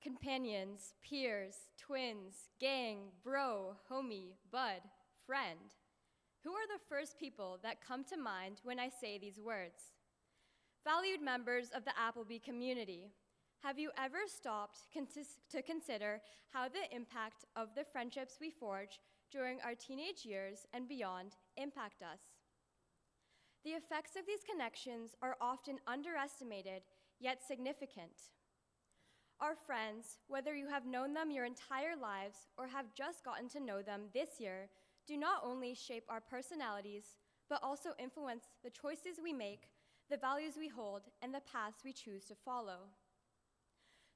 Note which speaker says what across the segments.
Speaker 1: companions, peers, twins, gang, bro, homie, bud, friend. Who are the first people that come to mind when I say these words? Valued members of the Appleby community, have you ever stopped to consider how the impact of the friendships we forge during our teenage years and beyond impact us? The effects of these connections are often underestimated, yet significant. Our friends, whether you have known them your entire lives or have just gotten to know them this year, do not only shape our personalities, but also influence the choices we make, the values we hold, and the paths we choose to follow.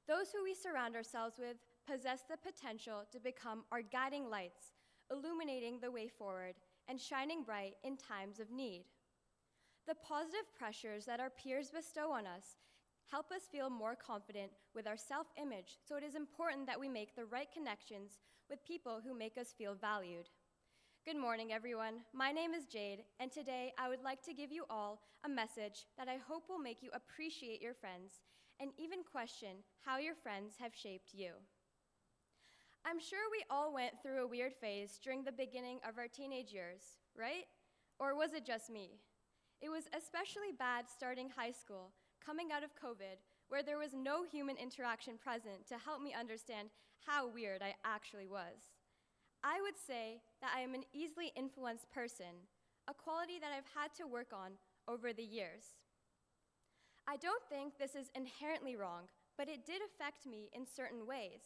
Speaker 1: Those who we surround ourselves with possess the potential to become our guiding lights, illuminating the way forward and shining bright in times of need. The positive pressures that our peers bestow on us help us feel more confident with our self-image, so it is important that we make the right connections with people who make us feel valued. Good morning, everyone. My name is Jade, and today I would like to give you all a message that I hope will make you appreciate your friends and even question how your friends have shaped you. I'm sure we all went through a weird phase during the beginning of our teenage years, right? Or was it just me? It was especially bad starting high school, coming out of COVID, where there was no human interaction present to help me understand how weird I actually was. I would say that I am an easily influenced person, a quality that I've had to work on over the years. I don't think this is inherently wrong, but it did affect me in certain ways.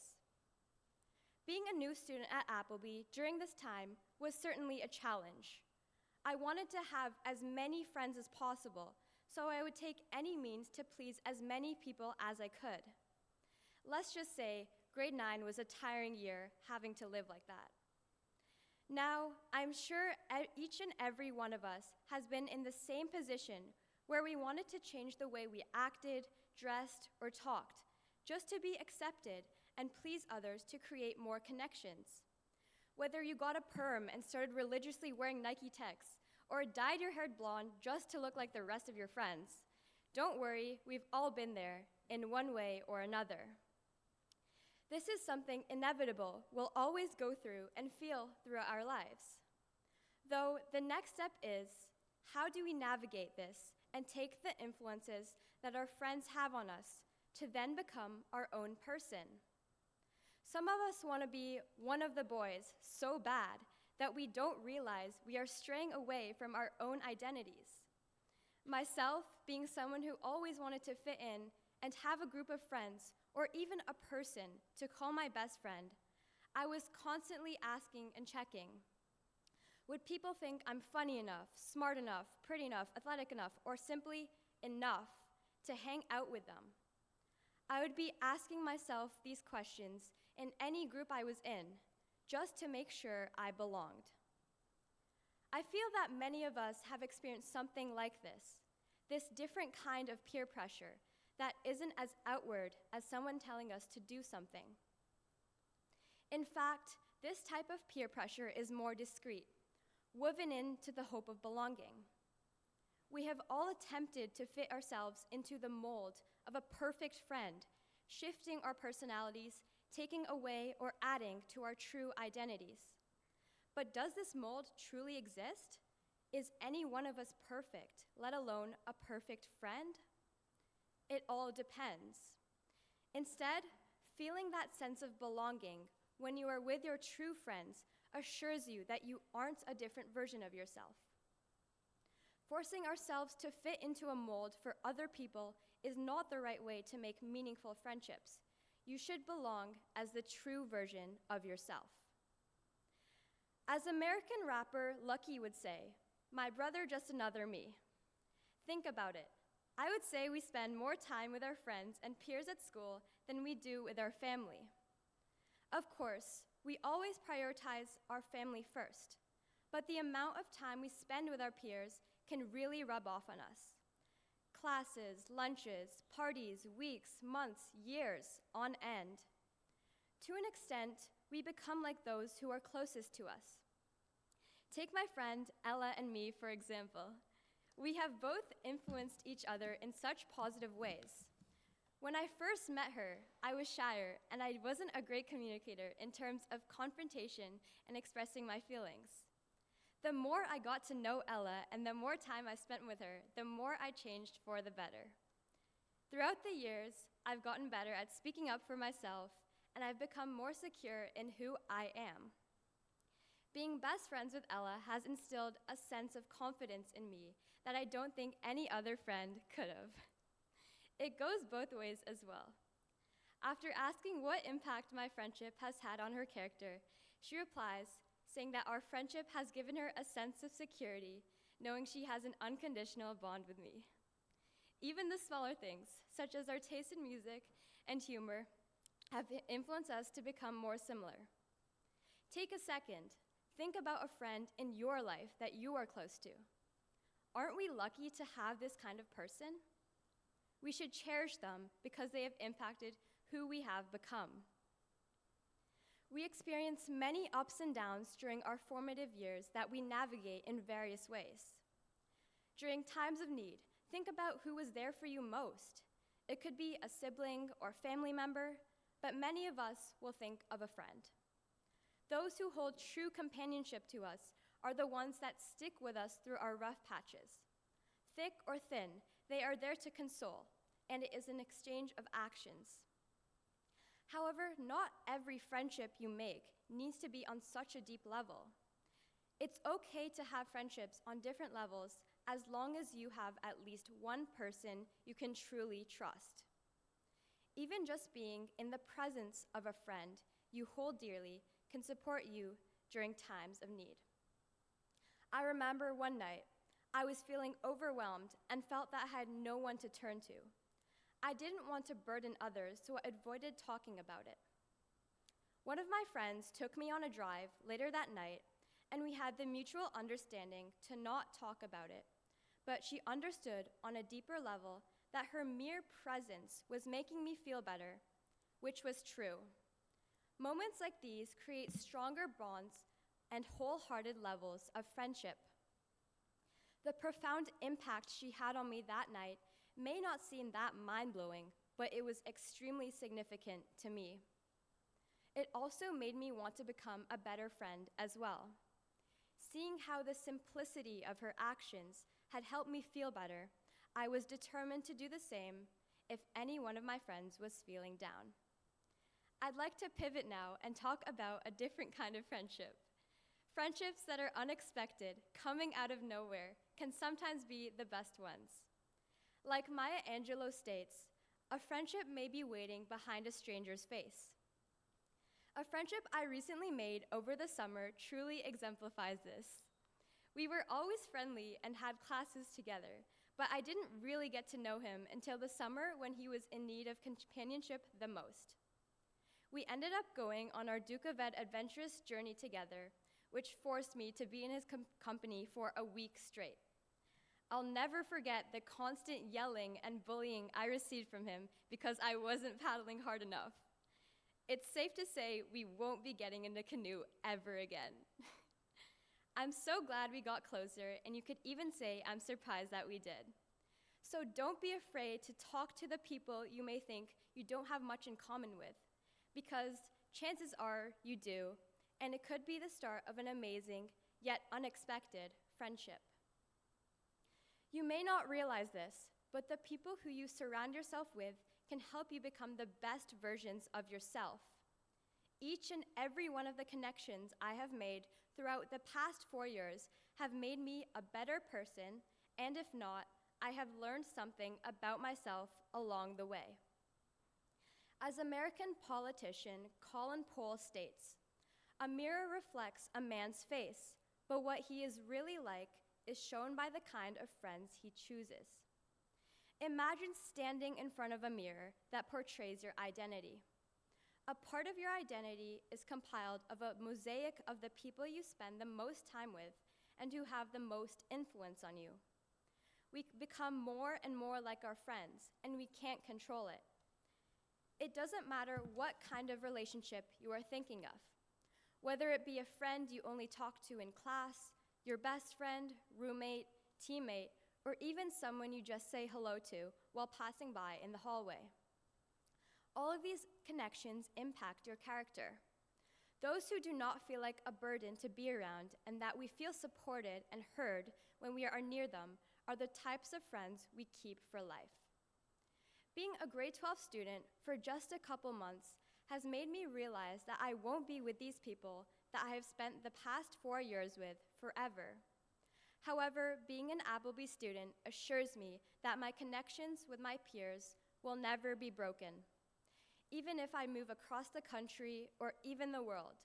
Speaker 1: Being a new student at Appleby during this time was certainly a challenge. I wanted to have as many friends as possible, so I would take any means to please as many people as I could. Let's just say grade 9 was a tiring year having to live like that. Now, I'm sure each and every one of us has been in the same position where we wanted to change the way we acted, dressed, or talked, just to be accepted and please others to create more connections. Whether you got a perm and started religiously wearing Nike Techs, or dyed your hair blonde just to look like the rest of your friends, don't worry, we've all been there in one way or another. This is something inevitable we'll always go through and feel throughout our lives. Though the next step is, how do we navigate this and take the influences that our friends have on us to then become our own person? Some of us want to be one of the boys so bad that we don't realize we are straying away from our own identities. Myself, being someone who always wanted to fit in and have a group of friends or even a person to call my best friend, I was constantly asking and checking. Would people think I'm funny enough, smart enough, pretty enough, athletic enough, or simply enough to hang out with them? I would be asking myself these questions in any group I was in, just to make sure I belonged. I feel that many of us have experienced something like this different kind of peer pressure that isn't as outward as someone telling us to do something. In fact, this type of peer pressure is more discreet, woven into the hope of belonging. We have all attempted to fit ourselves into the mold of a perfect friend, shifting our personalities, taking away or adding to our true identities. But does this mold truly exist? Is any one of us perfect, let alone a perfect friend? It all depends. Instead, feeling that sense of belonging when you are with your true friends assures you that you aren't a different version of yourself. Forcing ourselves to fit into a mold for other people is not the right way to make meaningful friendships. You should belong as the true version of yourself. As American rapper Lucky would say, "My brother, just another me." Think about it. I would say we spend more time with our friends and peers at school than we do with our family. Of course, we always prioritize our family first, but the amount of time we spend with our peers can really rub off on us. Classes, lunches, parties, weeks, months, years on end. To an extent, we become like those who are closest to us. Take my friend Ella and me, for example. We have both influenced each other in such positive ways. When I first met her, I was shyer and I wasn't a great communicator in terms of confrontation and expressing my feelings. The more I got to know Ella and the more time I spent with her, the more I changed for the better. Throughout the years, I've gotten better at speaking up for myself, and I've become more secure in who I am. Being best friends with Ella has instilled a sense of confidence in me that I don't think any other friend could have. It goes both ways as well. After asking what impact my friendship has had on her character, she replies, saying that our friendship has given her a sense of security, knowing she has an unconditional bond with me. Even the smaller things, such as our taste in music and humor, have influenced us to become more similar. Take a second. Think about a friend in your life that you are close to. Aren't we lucky to have this kind of person? We should cherish them because they have impacted who we have become. We experience many ups and downs during our formative years that we navigate in various ways. During times of need, think about who was there for you most. It could be a sibling or family member, but many of us will think of a friend. Those who hold true companionship to us are the ones that stick with us through our rough patches. Thick or thin, they are there to console, and it is an exchange of actions. However, not every friendship you make needs to be on such a deep level. It's okay to have friendships on different levels as long as you have at least one person you can truly trust. Even just being in the presence of a friend you hold dearly can support you during times of need. I remember one night, I was feeling overwhelmed and felt that I had no one to turn to. I didn't want to burden others, so I avoided talking about it. One of my friends took me on a drive later that night, and we had the mutual understanding to not talk about it, but she understood on a deeper level that her mere presence was making me feel better, which was true. Moments like these create stronger bonds and wholehearted levels of friendship. The profound impact she had on me that night may not seem that mind-blowing, but it was extremely significant to me. It also made me want to become a better friend as well. Seeing how the simplicity of her actions had helped me feel better, I was determined to do the same if any one of my friends was feeling down. I'd like to pivot now and talk about a different kind of friendship. Friendships that are unexpected, coming out of nowhere, can sometimes be the best ones. Like Maya Angelou states, a friendship may be waiting behind a stranger's face. A friendship I recently made over the summer truly exemplifies this. We were always friendly and had classes together, but I didn't really get to know him until the summer when he was in need of companionship the most. We ended up going on our Duke of Ed adventurous journey together, which forced me to be in his company for a week straight. I'll never forget the constant yelling and bullying I received from him because I wasn't paddling hard enough. It's safe to say we won't be getting in a canoe ever again. I'm so glad we got closer, and you could even say I'm surprised that we did. So don't be afraid to talk to the people you may think you don't have much in common with, because chances are you do, and it could be the start of an amazing, yet unexpected, friendship. You may not realize this, but the people who you surround yourself with can help you become the best versions of yourself. Each and every one of the connections I have made throughout the past 4 years have made me a better person, and if not, I have learned something about myself along the way. As American politician Colin Powell states, "A mirror reflects a man's face, but what he is really like is shown by the kind of friends he chooses." Imagine standing in front of a mirror that portrays your identity. A part of your identity is compiled of a mosaic of the people you spend the most time with and who have the most influence on you. We become more and more like our friends, and we can't control it. It doesn't matter what kind of relationship you are thinking of, whether it be a friend you only talk to in class, your best friend, roommate, teammate, or even someone you just say hello to while passing by in the hallway. All of these connections impact your character. Those who do not feel like a burden to be around and that we feel supported and heard when we are near them are the types of friends we keep for life. Being a grade 12 student for just a couple months has made me realize that I won't be with these people that I have spent the past 4 years with forever. However, being an Appleby student assures me that my connections with my peers will never be broken. Even if I move across the country or even the world,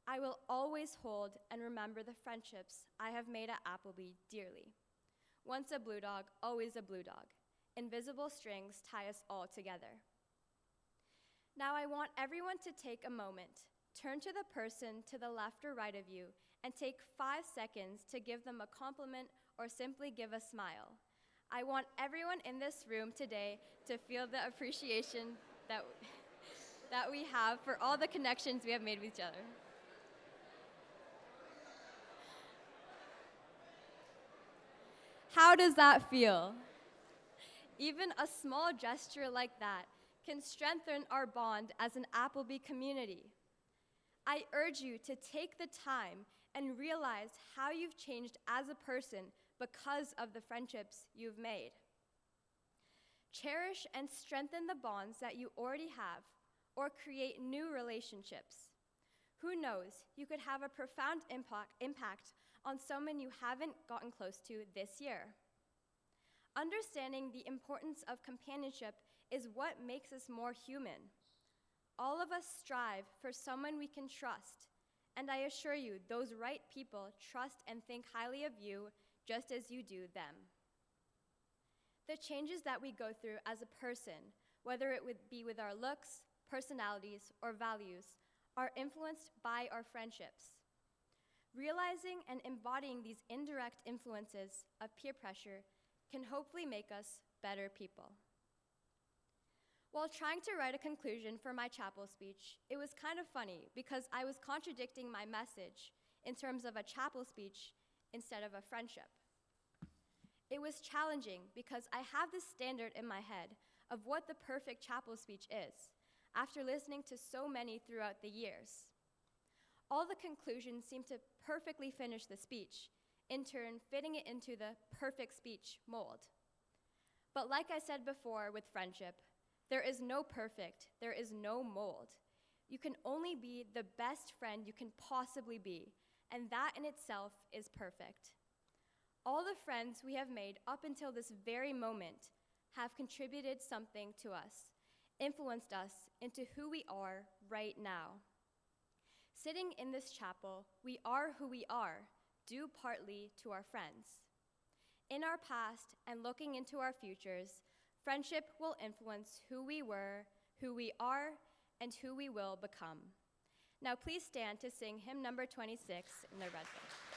Speaker 1: I will always hold and remember the friendships I have made at Appleby dearly. Once a blue dog, always a blue dog. Invisible strings tie us all together. Now I want everyone to take a moment, turn to the person to the left or right of you, and take 5 seconds to give them a compliment or simply give a smile. I want everyone in this room today to feel the appreciation that we have for all the connections we have made with each other. How does that feel? Even a small gesture like that can strengthen our bond as an Appleby community. I urge you to take the time and realize how you've changed as a person because of the friendships you've made. Cherish and strengthen the bonds that you already have, or create new relationships. Who knows, you could have a profound impact on someone you haven't gotten close to this year. Understanding the importance of companionship is what makes us more human. All of us strive for someone we can trust, and I assure you, those right people trust and think highly of you just as you do them. The changes that we go through as a person, whether it would be with our looks, personalities, or values, are influenced by our friendships. Realizing and embodying these indirect influences of peer pressure can hopefully make us better people. While trying to write a conclusion for my chapel speech, it was kind of funny because I was contradicting my message in terms of a chapel speech instead of a friendship. It was challenging because I have this standard in my head of what the perfect chapel speech is, after listening to so many throughout the years. All the conclusions seemed to perfectly finish the speech, in turn fitting it into the perfect speech mold. But like I said before with friendship, there is no perfect, there is no mold. You can only be the best friend you can possibly be, and that in itself is perfect. All the friends we have made up until this very moment have contributed something to us, influenced us into who we are right now. Sitting in this chapel, we are who we are, due partly to our friends. In our past and looking into our futures, friendship will influence who we were, who we are, and who we will become. Now please stand to sing hymn number 26 in the red book.